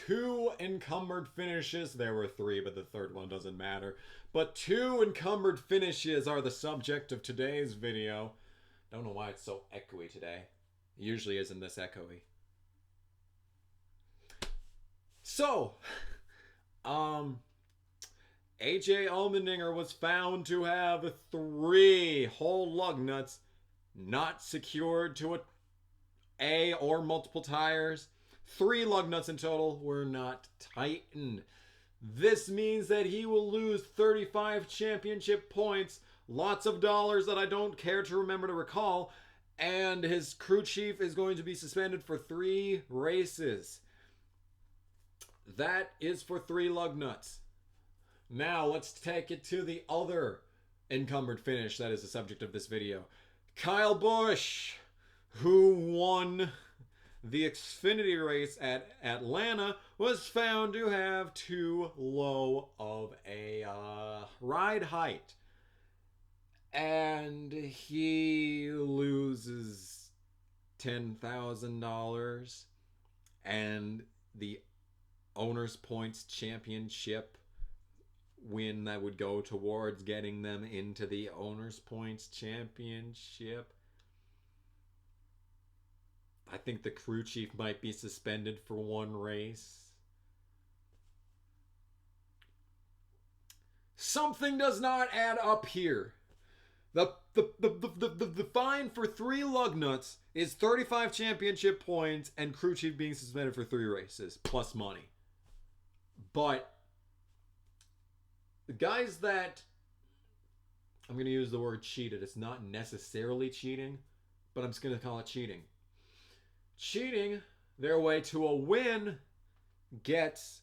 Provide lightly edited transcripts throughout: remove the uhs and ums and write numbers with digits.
2 encumbered finishes. There were 3, but the third one doesn't matter. But 2 encumbered finishes are the subject of today's video. Don't know why it's so echoey today. It usually isn't this echoey. So, AJ Allmendinger was found to have 3 whole lug nuts not secured to a or multiple tires. 3 lug nuts in total were not tightened. This means that he will lose 35 championship points, lots of dollars that I don't care to remember to recall, and his crew chief is going to be suspended for 3 races. That is for 3 lug nuts. Now let's take it to the other encumbered finish that is the subject of this video. Kyle Busch, who won the Xfinity race at Atlanta, was found to have too low of a ride height. And he loses $10,000 and the Owner's Points Championship win that would go towards getting them into the Owner's Points Championship. I think the crew chief might be suspended for 1 race. Something does not add up here. The fine for 3 lug nuts is 35 championship points and crew chief being suspended for 3 races plus money. But the guys that, I'm going to use the word cheated. It's not necessarily cheating, but I'm just going to call it cheating. Cheating their way to a win gets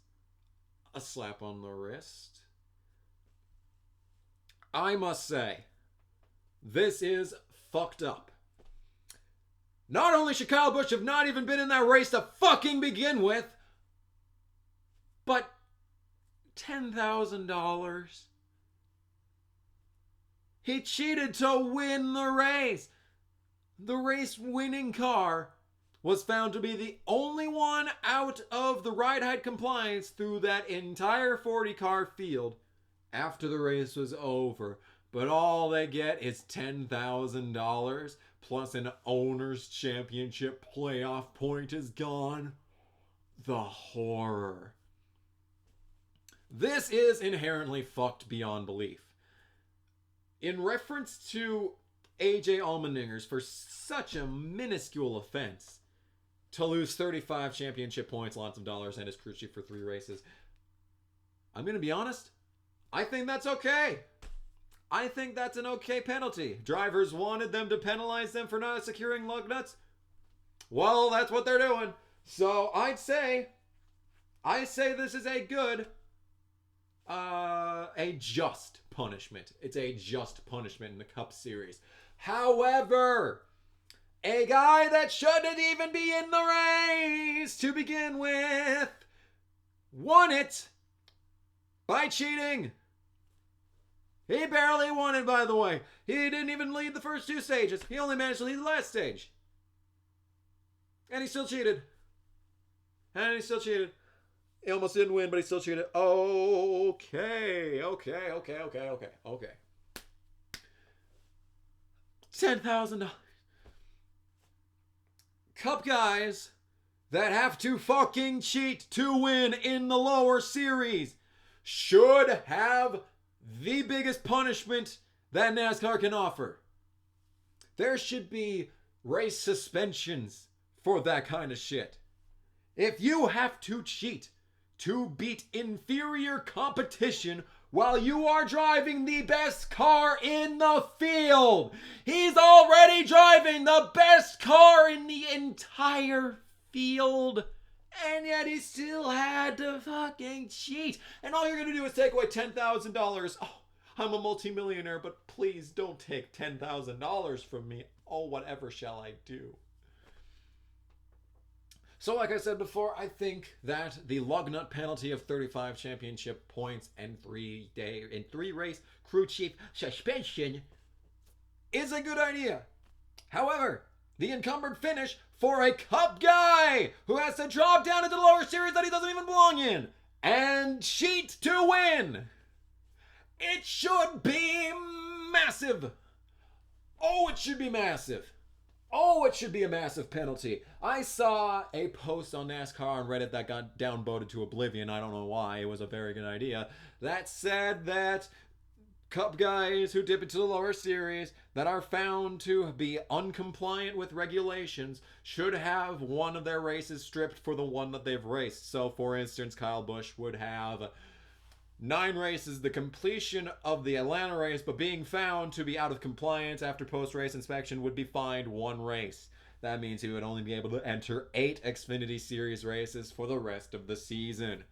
a slap on the wrist. I must say, this is fucked up. Not only should Kyle Busch have not even been in that race to fucking begin with, but $10,000. He cheated to win the race. The race winning car was found to be the only one out of the ride height compliance through that entire 40 car field after the race was over. But all they get is $10,000 plus an owner's championship playoff point is gone. The horror. This is inherently fucked beyond belief. In reference to AJ Allmendinger's for such a minuscule offense to lose 35 championship points, lots of dollars, and his crew chief for 3 races, I'm going to be honest, I think that's okay. I think that's an okay penalty. Drivers wanted them to penalize them for not securing lug nuts. Well, that's what they're doing. So I say this is a good, a just punishment. It's a just punishment in the Cup Series. However, a guy that shouldn't even be in the race to begin with won it by cheating. He barely won it, by the way. He didn't even lead the first 2 stages. He only managed to lead the last stage. And he still cheated. He almost didn't win, but he still cheated. Okay. $10,000. Cup guys that have to fucking cheat to win in the lower series should have the biggest punishment that NASCAR can offer. There should be race suspensions for that kind of shit. If you have to cheat to beat inferior competition while you are driving the best car in the field, he's already driving the best car in the entire field, and yet he still had to fucking cheat. And all you're going to do is take away $10,000. Oh, I'm a multimillionaire, but please don't take $10,000 from me. Oh, whatever shall I do? So like I said before, I think that the lug nut penalty of 35 championship points and 3 race crew chief suspension is a good idea. However, the encumbered finish for a Cup guy who has to drop down into the lower series that he doesn't even belong in and cheat to win. It should be massive. Oh, it should be massive. Oh, it should be a massive penalty. I saw a post on NASCAR on Reddit that got downvoted to oblivion. I don't know why. It was a very good idea. That said that Cup guys who dip into the lower series that are found to be uncompliant with regulations should have one of their races stripped for the one that they've raced. So, for instance, Kyle Busch would have 9 races, the completion of the Atlanta race, but being found to be out of compliance after post-race inspection would be fined 1 race. That means he would only be able to enter 8 Xfinity Series races for the rest of the season.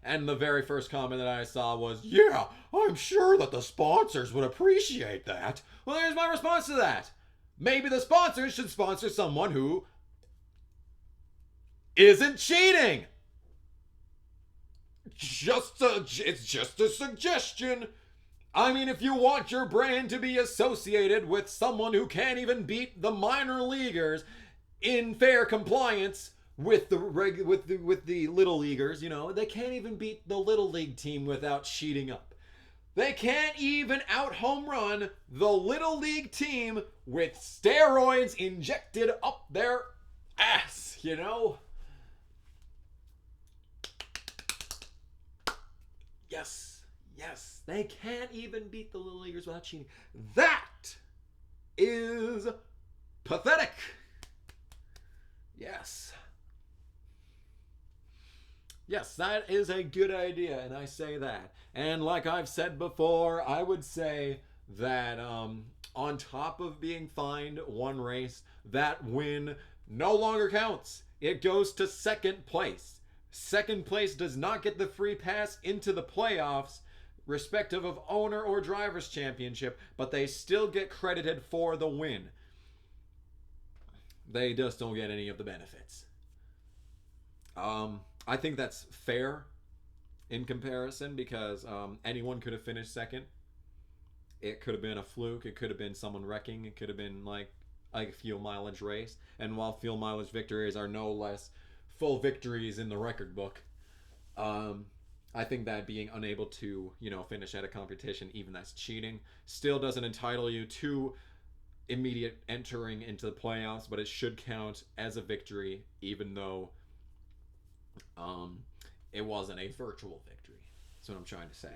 And the very first comment that I saw was, yeah, I'm sure that the sponsors would appreciate that. Well, here's my response to that. Maybe the sponsors should sponsor someone who isn't cheating. It's just a suggestion. I mean, if you want your brand to be associated with someone who can't even beat the minor leaguers in fair compliance with the little leaguers, you know, they can't even beat the little league team without cheating up. They can't even out home run the little league team with steroids injected up their ass, you know? Yes, they can't even beat the little leaguers without cheating. That is pathetic. Yes, that is a good idea, and I say that. And like I've said before, I would say that on top of being fined 1 race, that win no longer counts. It goes to second place. Second place does not get the free pass into the playoffs, respective of owner or driver's championship, but they still get credited for the win. They just don't get any of the benefits. I think that's fair in comparison because anyone could have finished second. It could have been a fluke. It could have been someone wrecking. It could have been like a fuel mileage race. And while fuel mileage victories are no less full victories in the record book, I think that being unable to, finish at a competition, even that's cheating, still doesn't entitle you to immediate entering into the playoffs, but it should count as a victory, even though it wasn't a virtual victory. That's what I'm trying to say.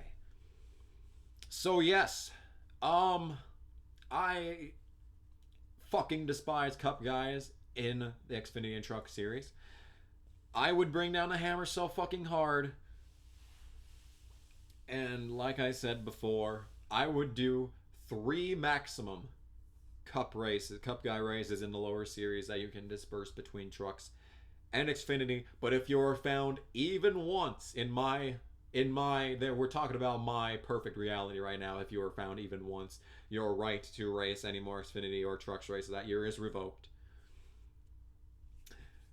So yes, I fucking despise Cup guys in the Xfinity and Truck Series. I would bring down the hammer so fucking hard. And like I said before, I would do 3 maximum Cup guy races in the lower series that you can disperse between trucks and Xfinity. But if you're found even once we're talking about my perfect reality right now. If you are found even once, your right to race any more Xfinity or trucks races that year is revoked.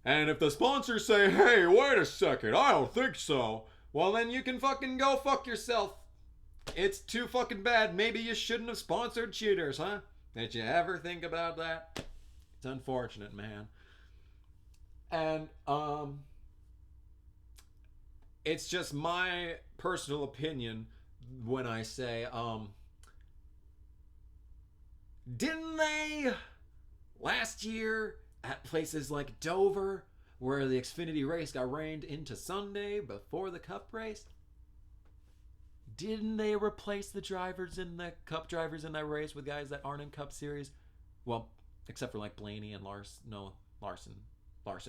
And if the sponsors say, hey, wait a second, I don't think so, well then you can fucking go fuck yourself. It's too fucking bad. Maybe you shouldn't have sponsored cheaters, huh? Did you ever think about that? It's unfortunate, man. And it's just my personal opinion when I say, didn't they last year at places like Dover, where the Xfinity race got rained into Sunday before the Cup race, didn't they replace the drivers in the Cup drivers in that race with guys that aren't in Cup Series? Well, except for like Blaney and Larson. No, Larson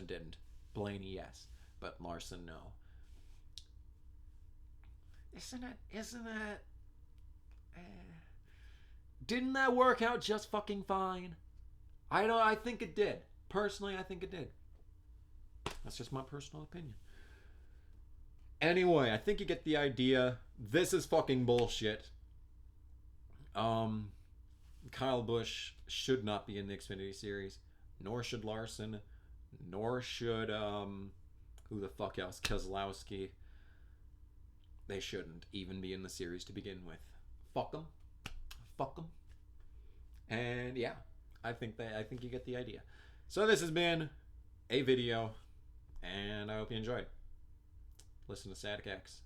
didn't. Blaney, yes, but Larson, no. Isn't that? Didn't that work out just fucking fine? I think it did. Personally, I think it did. That's just my personal opinion. Anyway, I think you get the idea. This is fucking bullshit. Kyle Busch should not be in the Xfinity Series. Nor should Larson. Nor should, who the fuck else? Keselowski. They shouldn't even be in the series to begin with. Fuck them. And yeah. I think you get the idea. So this has been a video, and I hope you enjoyed. Listen to Static X.